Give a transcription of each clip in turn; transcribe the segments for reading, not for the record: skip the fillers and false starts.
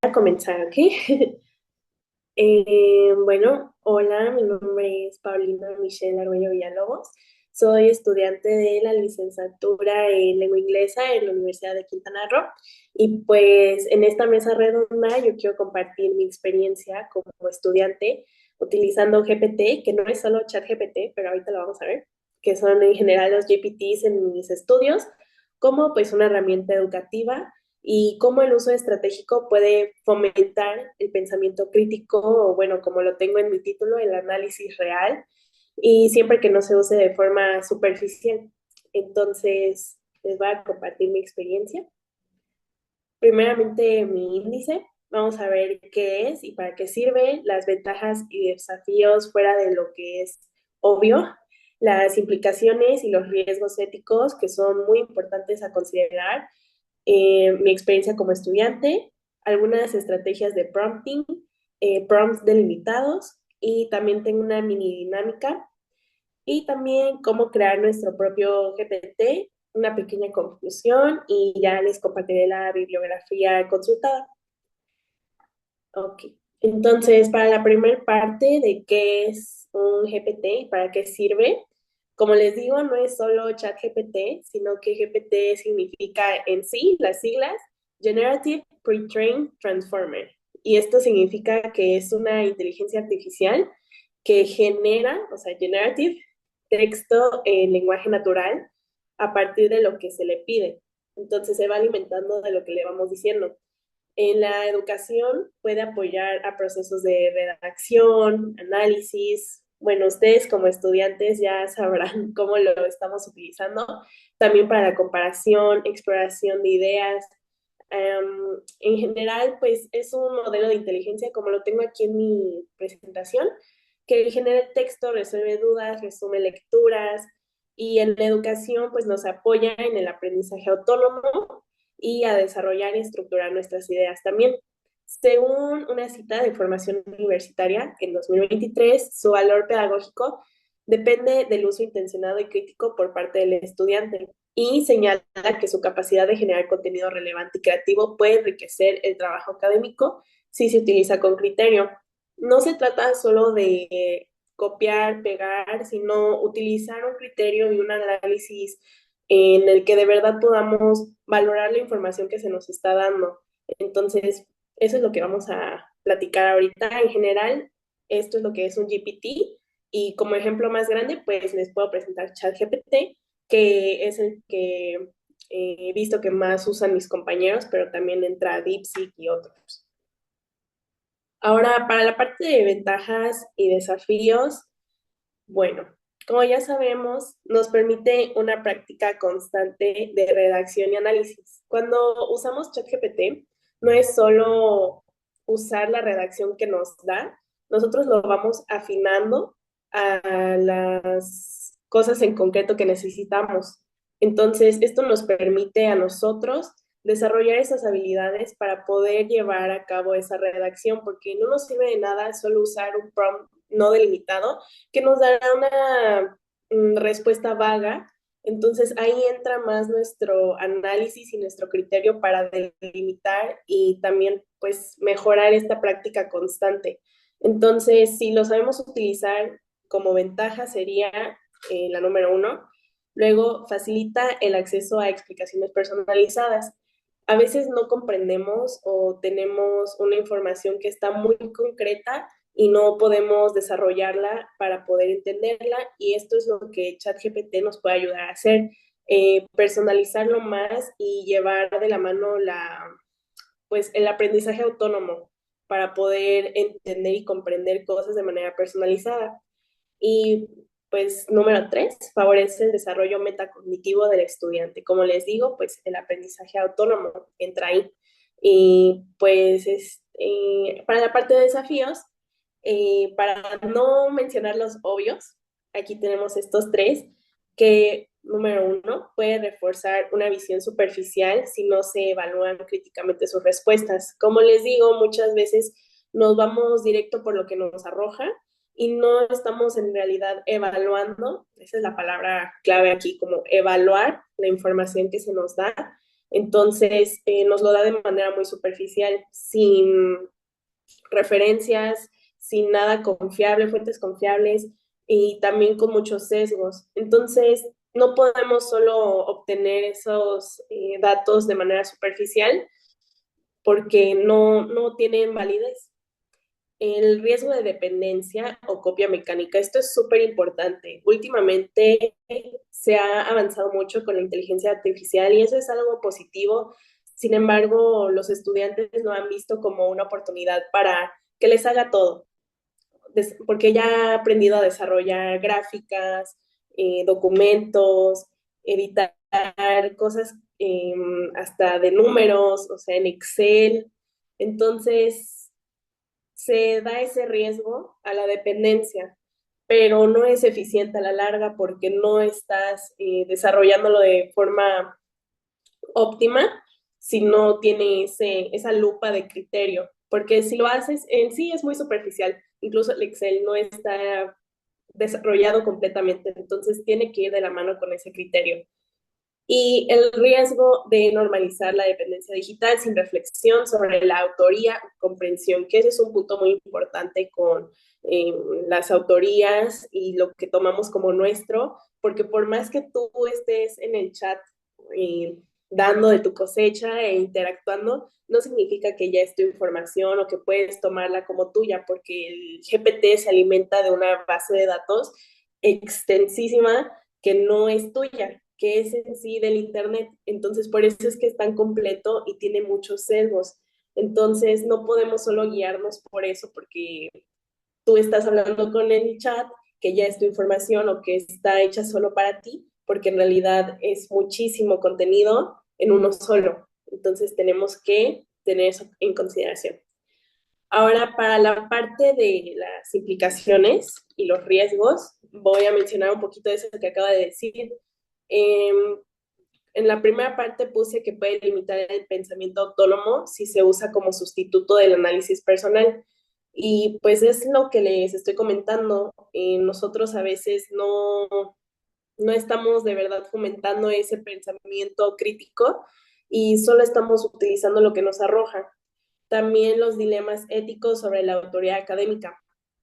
a comenzar, ¿ok? Bueno, hola, mi nombre es Paulina Michelle Arguello Villalobos. Soy estudiante de la licenciatura en lengua inglesa en la Universidad de Quintana Roo. Y pues en esta mesa redonda yo quiero compartir mi experiencia como estudiante utilizando GPT, que no es solo ChatGPT, pero ahorita lo vamos a ver, que son en general los GPTs en mis estudios, como pues una herramienta educativa y cómo el uso estratégico puede fomentar el pensamiento crítico, o bueno, como lo tengo en mi título, el análisis real, y siempre que no se use de forma superficial. Entonces, les voy a compartir mi experiencia. Primeramente, mi índice. Vamos a ver qué es y para qué sirve, las ventajas y desafíos fuera de lo que es obvio, las implicaciones y los riesgos éticos que son muy importantes a considerar, mi experiencia como estudiante, algunas estrategias de prompting, prompts delimitados y también tengo una mini dinámica y también cómo crear nuestro propio GPT, una pequeña conclusión y ya les compartiré la bibliografía consultada. Ok, entonces para la primera parte de qué es un GPT y para qué sirve, como les digo, no es solo ChatGPT, sino que GPT significa en sí las siglas Generative Pre-trained Transformer. Y esto significa que es una inteligencia artificial que genera, o sea, generative, texto en lenguaje natural a partir de lo que se le pide. Entonces se va alimentando de lo que le vamos diciendo. En la educación puede apoyar a procesos de redacción, análisis. Bueno, ustedes como estudiantes ya sabrán cómo lo estamos utilizando. También para la comparación, exploración de ideas. En general, pues es un modelo de inteligencia, como lo tengo aquí en mi presentación, que genera texto, resuelve dudas, resume lecturas y en la educación, pues nos apoya en el aprendizaje autónomo y a desarrollar y estructurar nuestras ideas también. Según una cita de formación universitaria, en 2023, su valor pedagógico depende del uso intencionado y crítico por parte del estudiante y señala que su capacidad de generar contenido relevante y creativo puede enriquecer el trabajo académico si se utiliza con criterio. No se trata solo de copiar, pegar, sino utilizar un criterio y un análisis en el que de verdad podamos valorar la información que se nos está dando. Entonces, eso es lo que vamos a platicar ahorita. En general, esto es lo que es un GPT y como ejemplo más grande, pues les puedo presentar ChatGPT, que es el que he visto que más usan mis compañeros, pero también entra DeepSeek y otros. Ahora, para la parte de ventajas y desafíos, bueno, como ya sabemos, nos permite una práctica constante de redacción y análisis. Cuando usamos ChatGPT, no es solo usar la redacción que nos da, nosotros lo vamos afinando a las cosas en concreto que necesitamos. Entonces, esto nos permite a nosotros desarrollar esas habilidades para poder llevar a cabo esa redacción, porque no nos sirve de nada solo usar un prompt no delimitado que nos dará una respuesta vaga. Entonces ahí entra más nuestro análisis y nuestro criterio para delimitar y también pues mejorar esta práctica constante. Entonces, si lo sabemos utilizar como ventaja sería la número uno. Luego, facilita el acceso a explicaciones personalizadas. A veces no comprendemos o tenemos una información que está muy concreta y no podemos desarrollarla para poder entenderla y esto es lo que ChatGPT nos puede ayudar a hacer, personalizarlo más y llevar de la mano pues, el aprendizaje autónomo para poder entender y comprender cosas de manera personalizada. Y pues número tres, favorece el desarrollo metacognitivo del estudiante. Como les digo, pues el aprendizaje autónomo entra ahí. Y pues para la parte de desafíos, para no mencionar los obvios, aquí tenemos estos tres, que número uno, puede reforzar una visión superficial si no se evalúan críticamente sus respuestas. Como les digo, muchas veces nos vamos directo por lo que nos arroja y no estamos en realidad evaluando, esa es la palabra clave aquí, como evaluar la información que se nos da Entonces, nos lo da de manera muy superficial, sin referencias, sin nada confiable, fuentes confiables y también con muchos sesgos. Entonces, no podemos solo obtener esos datos de manera superficial porque no tienen validez. El riesgo de dependencia o copia mecánica, esto es súper importante. Últimamente se ha avanzado mucho con la inteligencia artificial y eso es algo positivo. Sin embargo, los estudiantes lo han visto como una oportunidad para que les haga todo, porque ya ha aprendido a desarrollar gráficas, documentos, editar cosas hasta de números, o sea, en Excel. Entonces, se da ese riesgo a la dependencia, pero no es eficiente a la larga porque no estás desarrollándolo de forma óptima si no tiene esa lupa de criterio, porque si lo haces en sí es muy superficial, incluso el Excel no está desarrollado completamente, entonces tiene que ir de la mano con ese criterio. Y el riesgo de normalizar la dependencia digital sin reflexión sobre la autoría y comprensión, que ese es un punto muy importante con eh, las autorías y lo que tomamos como nuestro, porque por más que tú estés en el chat eh, dando de tu cosecha e interactuando, no significa que ya es tu información o que puedes tomarla como tuya, porque el GPT se alimenta de una base de datos extensísima que no es tuya, que es en sí del Internet. Entonces, por eso es que es tan completo y tiene muchos sesgos. Entonces, no podemos solo guiarnos por eso, porque tú estás hablando con el chat, que ya es tu información o que está hecha solo para ti, porque en realidad es muchísimo contenido en uno solo. Entonces, tenemos que tener eso en consideración. Ahora, para la parte de las implicaciones y los riesgos, voy a mencionar un poquito de eso que acaba de decir. Eh, en la primera parte puse que puede limitar el pensamiento autónomo si se usa como sustituto del análisis personal. Y pues es lo que les estoy comentando. Nosotros a veces no estamos de verdad fomentando ese pensamiento crítico y solo estamos utilizando lo que nos arroja. También los dilemas éticos sobre la autoría académica.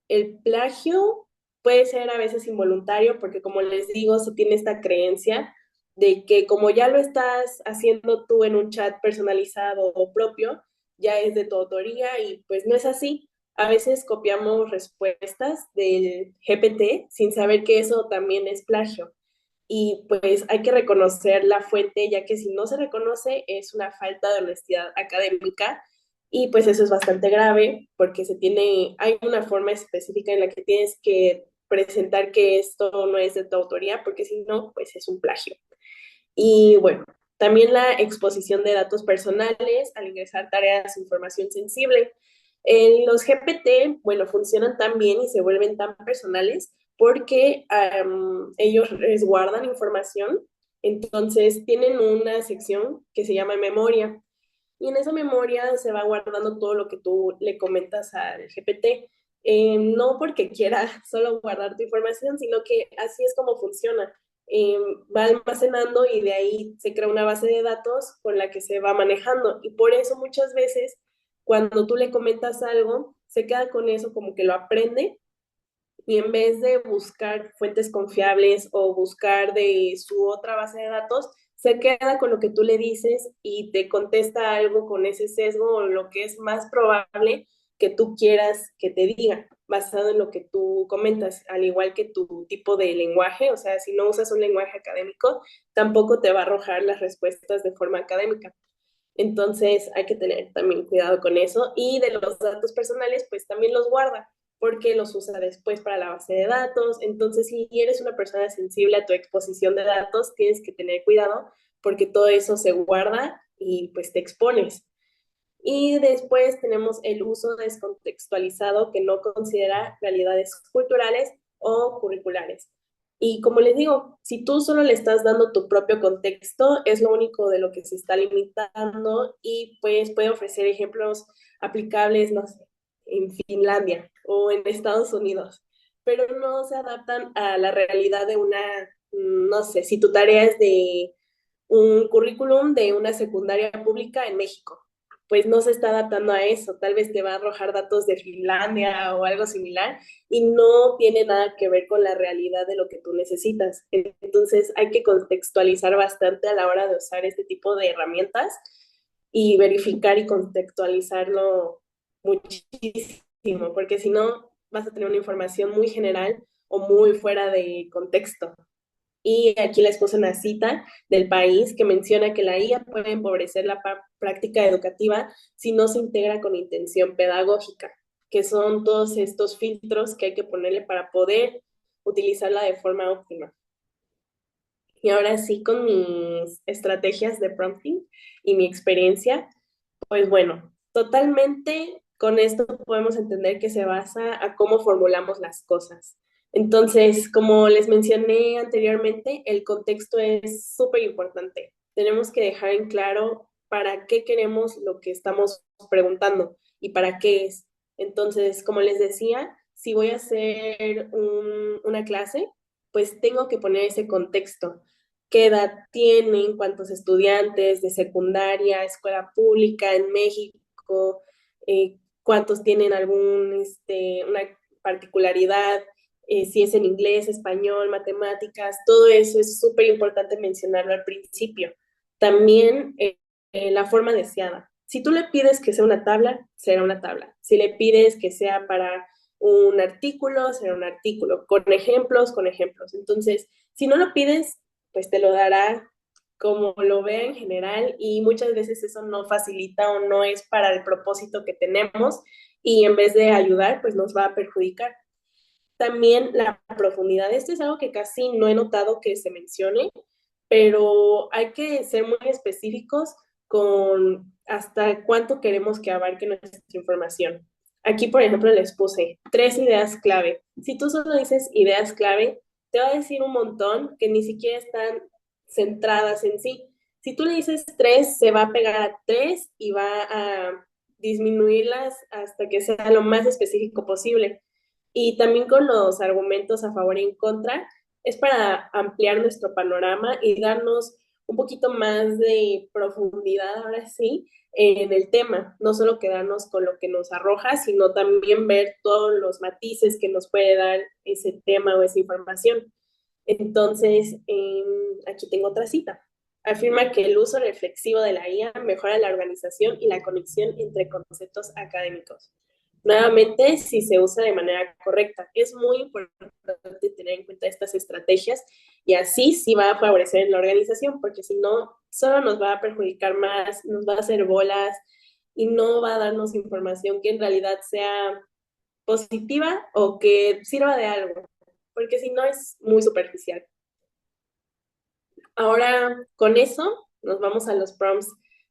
El plagio puede ser a veces involuntario porque, como les digo, se tiene esta creencia de que como ya lo estás haciendo tú en un chat personalizado o propio, ya es de tu autoría y pues no es así. A veces copiamos respuestas del GPT sin saber que eso también es plagio. Y pues hay que reconocer la fuente, ya que si no se reconoce es una falta de honestidad académica y pues eso es bastante grave porque hay una forma específica en la que tienes que presentar que esto no es de tu autoría, porque si no, pues es un plagio. Y bueno, también la exposición de datos personales al ingresar tareas de información sensible. Los GPT, bueno, funcionan tan bien y se vuelven tan personales porque ellos resguardan información, entonces tienen una sección que se llama memoria y en esa memoria se va guardando todo lo que tú le comentas al GPT. No porque quiera solo guardar tu información, sino que así es como funciona. Eh, Va almacenando y de ahí se crea una base de datos con la que se va manejando. Y por eso muchas veces cuando tú le comentas algo, se queda con eso como que lo aprende y en vez de buscar fuentes confiables o buscar de su otra base de datos, se queda con lo que tú le dices y te contesta algo con ese sesgo o lo que es más probable que tú quieras que te diga, basado en lo que tú comentas, al igual que tu tipo de lenguaje, o sea, si no usas un lenguaje académico, tampoco te va a arrojar las respuestas de forma académica. Entonces hay que tener también cuidado con eso. Y de los datos personales, pues también los guarda, porque los usa después para la base de datos. Entonces, si eres una persona sensible a tu exposición de datos, tienes que tener cuidado porque todo eso se guarda y pues te expones. Y después tenemos el uso descontextualizado que no considera realidades culturales o curriculares. Y como les digo, si tú solo le estás dando tu propio contexto, es lo único de lo que se está limitando y pues puede ofrecer ejemplos aplicables, no sé, en Finlandia o en Estados Unidos, pero no se adaptan a la realidad de una, no sé, si tu tarea es de un currículum de una secundaria pública en México. Pues no se está adaptando a eso, tal vez te va a arrojar datos de Finlandia o algo similar y no tiene nada que ver con la realidad de lo que tú necesitas. Entonces hay que contextualizar bastante a la hora de usar este tipo de herramientas y verificar y contextualizarlo muchísimo, porque si no vas a tener una información muy general o muy fuera de contexto. Y aquí les puse una cita del país que menciona que la IA puede empobrecer la práctica educativa si no se integra con intención pedagógica, que son todos estos filtros que hay que ponerle para poder utilizarla de forma óptima. Y ahora sí, con mis estrategias de prompting y mi experiencia, pues bueno, totalmente con esto podemos entender que se basa a cómo formulamos las cosas. Entonces, como les mencioné anteriormente, el contexto es súper importante. Tenemos que dejar en claro para qué queremos lo que estamos preguntando y para qué es. Entonces, como les decía, si voy a hacer una clase, pues tengo que poner ese contexto. ¿Qué edad tienen? ¿Cuántos estudiantes de secundaria, escuela pública en México? ¿Cuántos tienen una particularidad? Si es en inglés, español, matemáticas, todo eso es súper importante mencionarlo al principio. También la forma deseada. Si tú le pides que sea una tabla, será una tabla. Si le pides que sea para un artículo, será un artículo, con ejemplos, con ejemplos. Entonces, si no lo pides, pues te lo dará como lo vea en general y muchas veces eso no facilita o no es para el propósito que tenemos y en vez de ayudar, pues nos va a perjudicar. También la profundidad. Esto es algo que casi no he notado que se mencione, pero hay que ser muy específicos con hasta cuánto queremos que abarque nuestra información. Aquí, por ejemplo, les puse 3 ideas clave. Si tú solo dices ideas clave, te va a decir un montón que ni siquiera están centradas en sí. Si tú le dices 3, se va a pegar a 3 y va a disminuirlas hasta que sea lo más específico posible. Y también con los argumentos a favor y en contra, es para ampliar nuestro panorama y darnos un poquito más de profundidad, ahora sí, en el tema. No solo quedarnos con lo que nos arroja, sino también ver todos los matices que nos puede dar ese tema o esa información. Entonces, aquí tengo otra cita. Afirma que el uso reflexivo de la IA mejora la organización y la conexión entre conceptos académicos. Nuevamente, si se usa de manera correcta, es muy importante tener en cuenta estas estrategias y así sí va a favorecer en la organización, porque si no, solo nos va a perjudicar más, nos va a hacer bolas y no va a darnos información que en realidad sea positiva o que sirva de algo, porque si no es muy superficial. Ahora, con eso, nos vamos a los prompts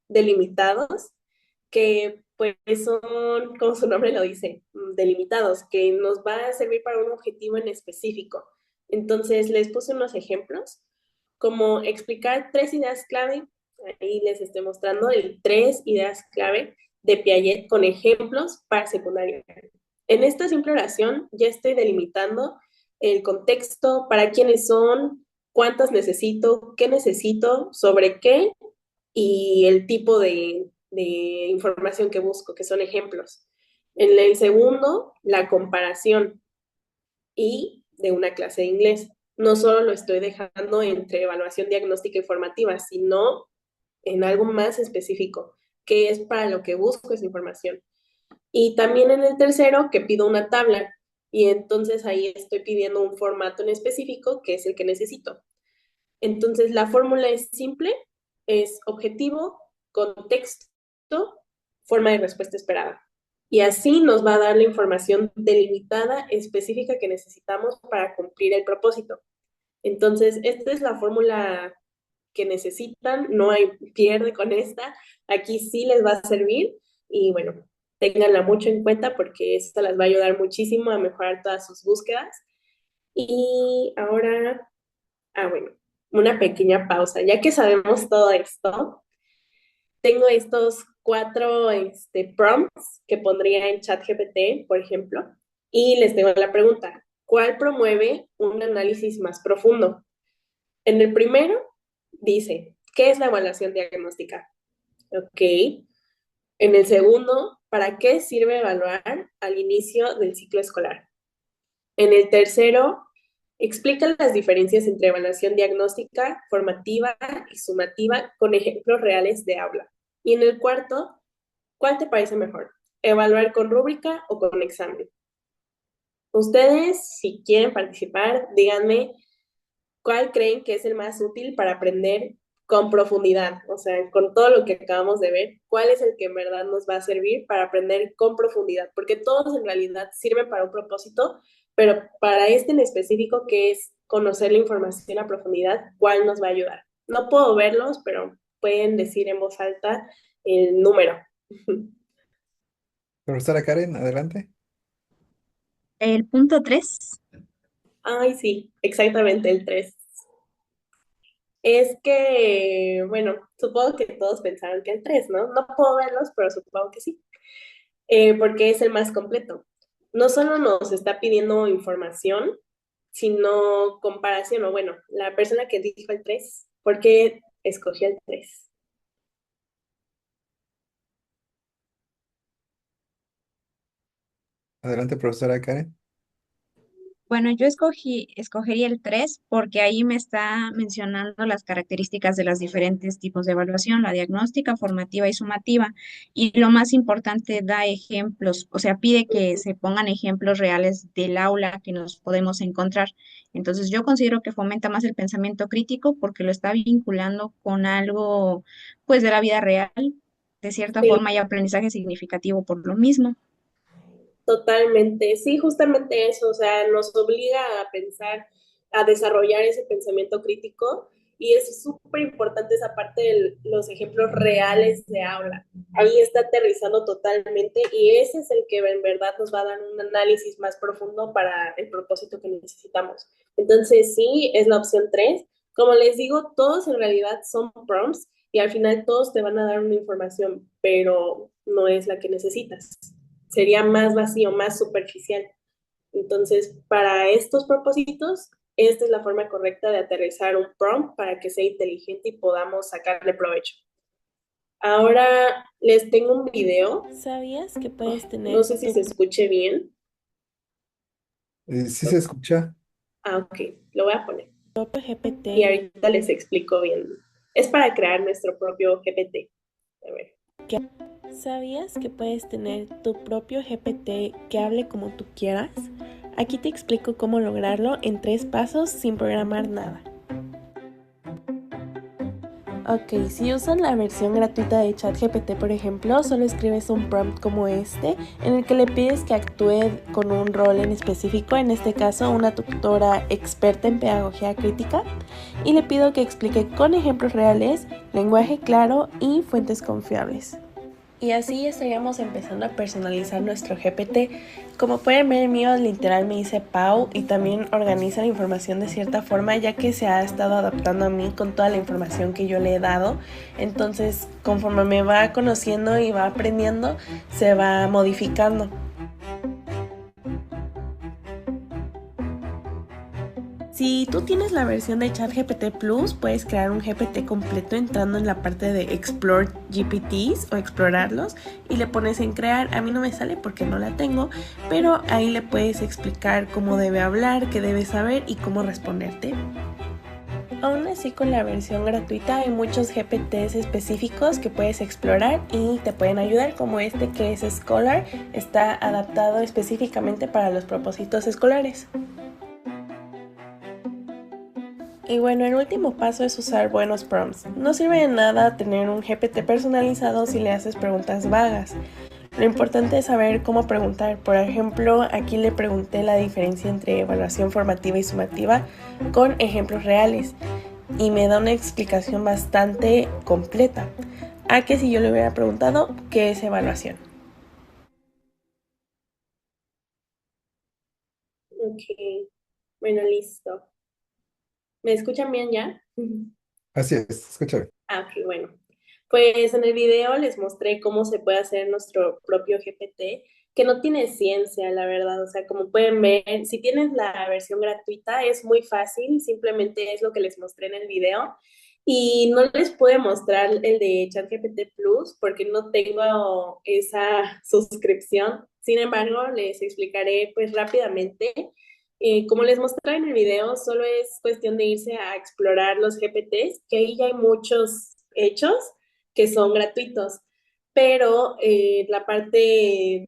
delimitados, que pues son, como su nombre lo dice, delimitados, que nos va a servir para un objetivo en específico. Entonces, les puse unos ejemplos, como explicar 3 ideas clave, ahí les estoy mostrando el 3 ideas clave de Piaget con ejemplos para secundaria. En esta simple oración ya estoy delimitando el contexto, para quiénes son, cuántas necesito, qué necesito, sobre qué y el tipo de información que busco, que son ejemplos. En el segundo, la comparación y de una clase de inglés. No solo lo estoy dejando entre evaluación diagnóstica y formativa, sino en algo más específico, que es para lo que busco esa información. Y también en el tercero, que pido una tabla, y entonces ahí estoy pidiendo un formato en específico, que es el que necesito. Entonces, la fórmula es simple, es objetivo, contexto, forma de respuesta esperada. Y así nos va a dar la información delimitada, específica que necesitamos para cumplir el propósito. Entonces, esta es la fórmula que necesitan, no hay pierde con esta, aquí sí les va a servir y bueno, ténganla mucho en cuenta porque esto les va a ayudar muchísimo a mejorar todas sus búsquedas. Y ahora bueno, una pequeña pausa. Ya que sabemos todo esto, tengo estos 4 prompts que pondría en ChatGPT, por ejemplo, y les tengo la pregunta, ¿cuál promueve un análisis más profundo? En el primero, dice, ¿qué es la evaluación diagnóstica? Ok. En el segundo, ¿para qué sirve evaluar al inicio del ciclo escolar? En el tercero, explica las diferencias entre evaluación diagnóstica, formativa y sumativa con ejemplos reales de aula. Y en el cuarto, ¿cuál te parece mejor? ¿Evaluar con rúbrica o con examen? Ustedes, si quieren participar, díganme cuál creen que es el más útil para aprender con profundidad, o sea, con todo lo que acabamos de ver, cuál es el que en verdad nos va a servir para aprender con profundidad, porque todos en realidad sirven para un propósito, pero para este en específico, que es conocer la información a profundidad, ¿cuál nos va a ayudar? No puedo verlos, pero pueden decir en voz alta el número. Profesora Karen, adelante. El punto 3. Ay, sí, exactamente el 3. Es que, bueno, supongo que todos pensaron que el 3, ¿no? No puedo verlos, pero supongo que sí, porque es el más completo. No solo nos está pidiendo información, sino comparación, o bueno, la persona que dijo el 3, ¿por qué escogió el 3? Adelante, profesora Karen. Bueno, yo escogería el 3 porque ahí me está mencionando las características de los diferentes tipos de evaluación, la diagnóstica, formativa y sumativa. Y lo más importante, da ejemplos, o sea, pide que se pongan ejemplos reales del aula que nos podemos encontrar. Entonces, yo considero que fomenta más el pensamiento crítico porque lo está vinculando con algo, pues, de la vida real. De cierta Sí, forma, hay aprendizaje significativo por lo mismo. totalmente, sí, justamente eso, o sea, nos obliga a pensar, a desarrollar ese pensamiento crítico y es súper importante esa parte de los ejemplos reales de aula. Ahí está aterrizando totalmente y ese es el que en verdad nos va a dar un análisis más profundo para el propósito que necesitamos. Entonces, sí, es la opción 3. Como les digo, todos en realidad son prompts y al final todos te van a dar una información, pero no es la que necesitas, sería más vacío, más superficial. Entonces, para estos propósitos, esta es la forma correcta de aterrizar un prompt para que sea inteligente y podamos sacarle provecho. Ahora les tengo un video. ¿Sabías que puedes tener? No sé si se escuche bien. Sí se escucha. Ah, ok, lo voy a poner. Propio GPT. Y ahorita les explico bien. Es para crear nuestro propio GPT. A ver. ¿Sabías que puedes tener tu propio GPT que hable como tú quieras? Aquí te explico cómo lograrlo en 3 pasos sin programar nada. Ok, si usan la versión gratuita de ChatGPT, por ejemplo, solo escribes un prompt como este, en el que le pides que actúe con un rol en específico, en este caso una tutora experta en pedagogía crítica, y le pido que explique con ejemplos reales, lenguaje claro y fuentes confiables. Y así estaríamos empezando a personalizar nuestro GPT. Como pueden ver, el mío literal me dice Pau y también organiza la información de cierta forma, ya que se ha estado adaptando a mí con toda la información que yo le he dado. Entonces, conforme me va conociendo y va aprendiendo, se va modificando. Si tú tienes la versión de ChatGPT Plus, puedes crear un GPT completo entrando en la parte de Explore GPTs o explorarlos y le pones en crear. A mí no me sale porque no la tengo, pero ahí le puedes explicar cómo debe hablar, qué debe saber y cómo responderte. Aún así, con la versión gratuita hay muchos GPTs específicos que puedes explorar y te pueden ayudar, como este que es Scholar, está adaptado específicamente para los propósitos escolares. Y bueno, el último paso es usar buenos prompts. No sirve de nada tener un GPT personalizado si le haces preguntas vagas. Lo importante es saber cómo preguntar. Por ejemplo, aquí le pregunté la diferencia entre evaluación formativa y sumativa con ejemplos reales y me da una explicación bastante completa. A que si yo le hubiera preguntado qué es evaluación. Ok, bueno, listo. ¿Me escuchan bien ya? Así es, escúchame. Ah, ok, bueno. Pues en el video les mostré cómo se puede hacer nuestro propio GPT, que no tiene ciencia, la verdad. O sea, como pueden ver, si tienes la versión gratuita, es muy fácil, simplemente es lo que les mostré en el video. Y no les pude mostrar el de ChatGPT Plus porque no tengo esa suscripción. Sin embargo, les explicaré pues rápidamente. Como les mostré en el video, solo es cuestión de irse a explorar los GPTs, que ahí ya hay muchos hechos que son gratuitos, pero la parte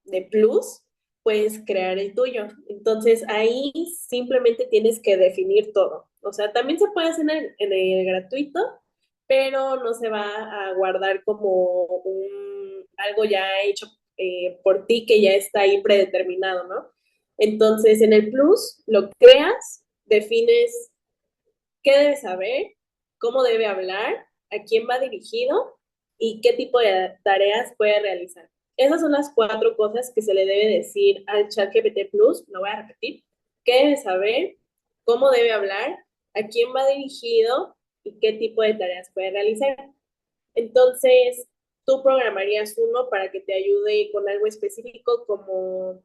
de Plus, puedes crear el tuyo. Entonces ahí simplemente tienes que definir todo. O sea, también se puede hacer en el gratuito, pero no se va a guardar como algo ya hecho por ti que ya está ahí predeterminado, ¿no? Entonces en el Plus lo creas, defines qué debe saber, cómo debe hablar, a quién va dirigido y qué tipo de tareas puede realizar. Esas son las cuatro cosas que se le debe decir al chat GPT Plus. Lo voy a repetir. ¿Qué debe saber? ¿Cómo debe hablar? ¿A quién va dirigido? ¿Y qué tipo de tareas puede realizar? Entonces, tú programarías uno para que te ayude con algo específico como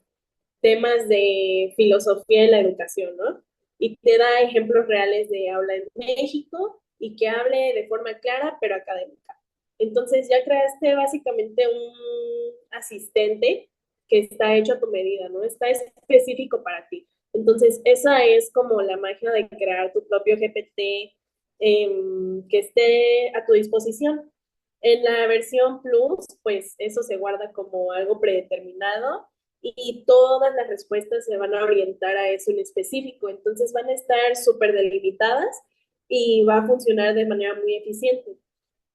temas de filosofía en la educación, ¿no? Y te da ejemplos reales de habla en México y que hable de forma clara pero académica. Entonces ya creaste básicamente un asistente que está hecho a tu medida, ¿no? Está específico para ti. Entonces esa es como la magia de crear tu propio GPT que esté a tu disposición. En la versión Plus, pues eso se guarda como algo predeterminado y todas las respuestas se van a orientar a eso en específico. Entonces van a estar súper delimitadas y va a funcionar de manera muy eficiente.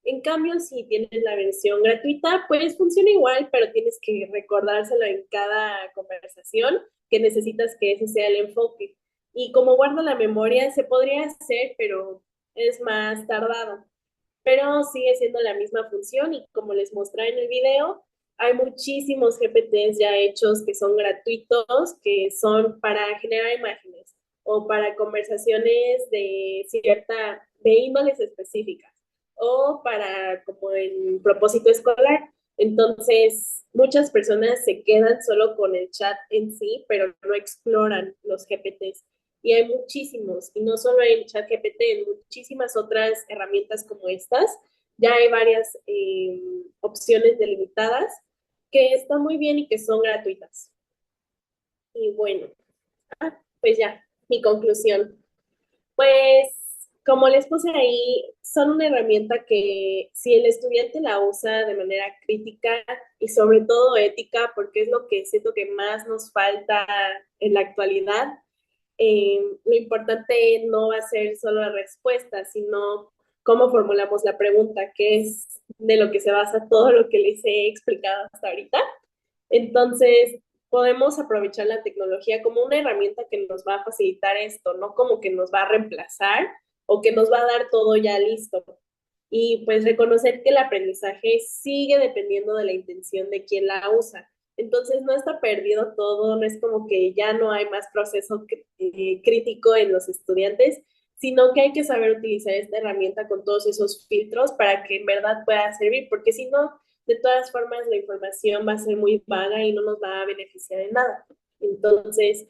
En cambio, si tienes la versión gratuita, pues funciona igual, pero tienes que recordárselo en cada conversación que necesitas que ese sea el enfoque. Y como guarda la memoria, se podría hacer, pero es más tardado, pero sigue siendo la misma función y como les mostré en el video, hay muchísimos GPTs ya hechos que son gratuitos, que son para generar imágenes o para conversaciones de índoles específicas o para como en propósito escolar. Entonces, muchas personas se quedan solo con el chat en sí, pero no exploran los GPTs. Y hay muchísimos, y no solo en ChatGPT, en muchísimas otras herramientas como estas. Ya hay varias opciones delimitadas que están muy bien y que son gratuitas. Y bueno, pues ya, mi conclusión. Pues como les puse ahí, son una herramienta que si el estudiante la usa de manera crítica y sobre todo ética, porque es lo que siento que más nos falta en la actualidad, lo importante no va a ser solo la respuesta, sino cómo formulamos la pregunta, que es de lo que se basa todo lo que les he explicado hasta ahorita. Entonces, podemos aprovechar la tecnología como una herramienta que nos va a facilitar esto, no como que nos va a reemplazar o que nos va a dar todo ya listo. Y pues reconocer que el aprendizaje sigue dependiendo de la intención de quien la usa. Entonces no está perdido todo, no es como que ya no hay más proceso crítico en los estudiantes, sino que hay que saber utilizar esta herramienta con todos esos filtros para que en verdad pueda servir, porque si no, de todas formas la información va a ser muy vaga y no nos va a beneficiar en nada. Entonces,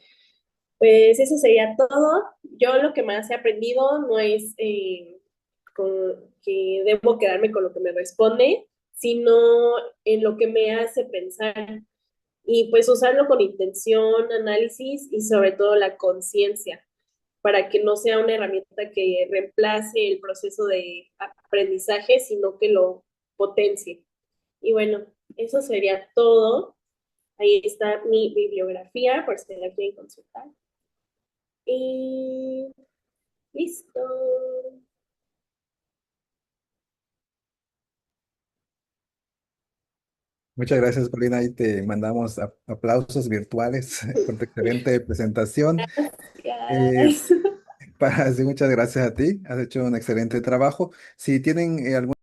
pues eso sería todo. Yo lo que más he aprendido no es que debo quedarme con lo que me responde, sino en lo que me hace pensar y pues usarlo con intención, análisis y sobre todo la conciencia para que no sea una herramienta que reemplace el proceso de aprendizaje, sino que lo potencie. Y bueno, eso sería todo. Ahí está mi bibliografía por si la quieren consultar. Y listo. Muchas gracias, Paulina. Ahí te mandamos aplausos virtuales por tu excelente presentación. Eh, Gracias. sí, muchas gracias a ti. Has hecho un excelente trabajo. Si tienen algún